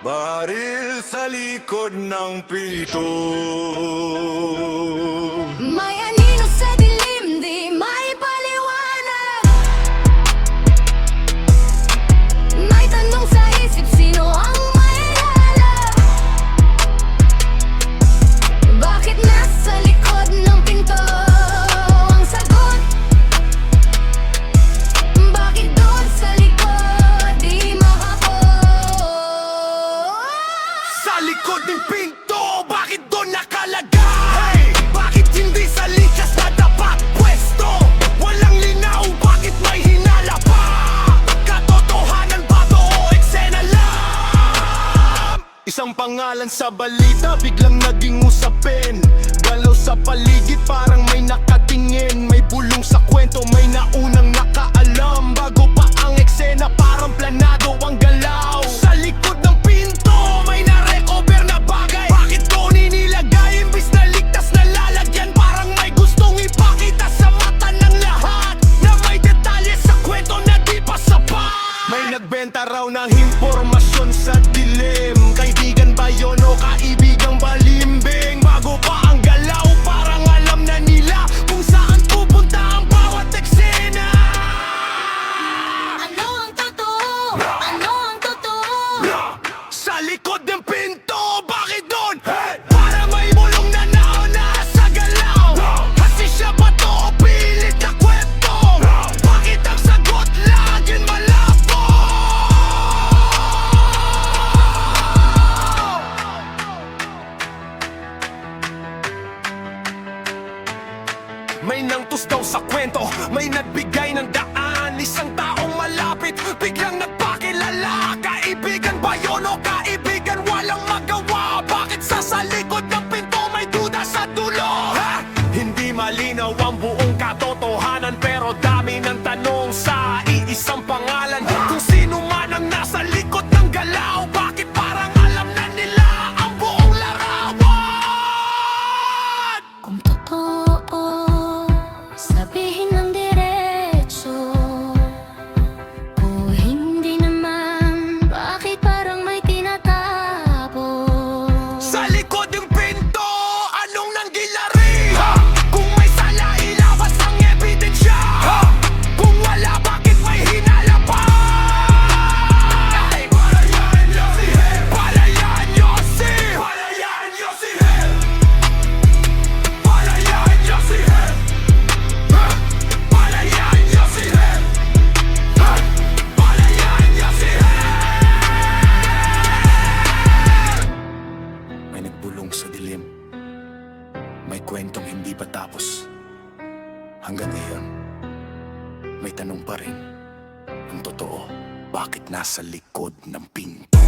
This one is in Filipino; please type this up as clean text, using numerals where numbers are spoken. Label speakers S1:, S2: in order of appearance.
S1: Baril sa likod ng pito.
S2: May anino sa dilim, di may paliwanag. May tanong sa isip, sino ang may alam? Bakit nasa likod ng pinto ang sagot? Bakit doon sa likod di makapot?
S1: Sa likod ng pinto, bakit doon nakalagay? Bakit hindi sa likas na dapat pwesto? Walang linaw, bakit may hinala pa? Katotohanan ba to o eksena lang? Isang pangalan sa balita, biglang naging usapin. Galaw sa paligid, parang may nakatingin. May bulong sa kwento, may naunang nakaalam. Bago pa ang eksena, parang planado ang galaw. Sa likod ng pinto, may na-recover na bagay. Bakit ko ninilagay, imbis na ligtas na lalagyan? Parang may gustong ipakita sa mata ng lahat na may detalye sa kwento na di pa sapat. May nagbenta raw ng impormasyon sa dilim. Kaibigan ba yun o kaibigang balimbing? Bago pa ang galaw, parang alam na nila kung saan pupunta ang bawat eksena.
S2: Ano ang totoo? Ano ang totoo?
S1: Sa likod ng pinto, bakit doon? Para may bulong na nauna sa galaw. Kasi siya ba to o pilit na kwento? Bakit ang sagot laging malabo? May nangtus daw sa kwento, may nagbigay ng daan. Isang taong malapit, biglang nagpakilala. Kaibigan ba yun o kaibigan walang magawa? Bakit sa likod ng pinto may duda sa dulo? Ha? Hindi malinaw ang buong katotohanan, pero dami ng tanong sa iisang pangalan. Kung sino man ang nasa likod ng galaw, bakit parang alam na nila ang buong larawan?
S2: Kung totoo, sabihin ng diretso. O hindi naman, bakit parang may tinatago?
S1: Sa likod ng pinto, anong nangyari? Kung may sala, ilabas ang ebidensya. Kung wala, bakit may hinala pa? Palayan niyo si Hel! Palayan niyo si Hel! Palayan niyo si Hel! Palayan niyo si Hel! Palayan niyo si Hel! Palayan niyo si Hel! May nagbulong sa dilim. May kwentong hindi pa tapos. Hanggang ngayon, may tanong pa rin. Ang totoo, bakit nasa likod ng pinto?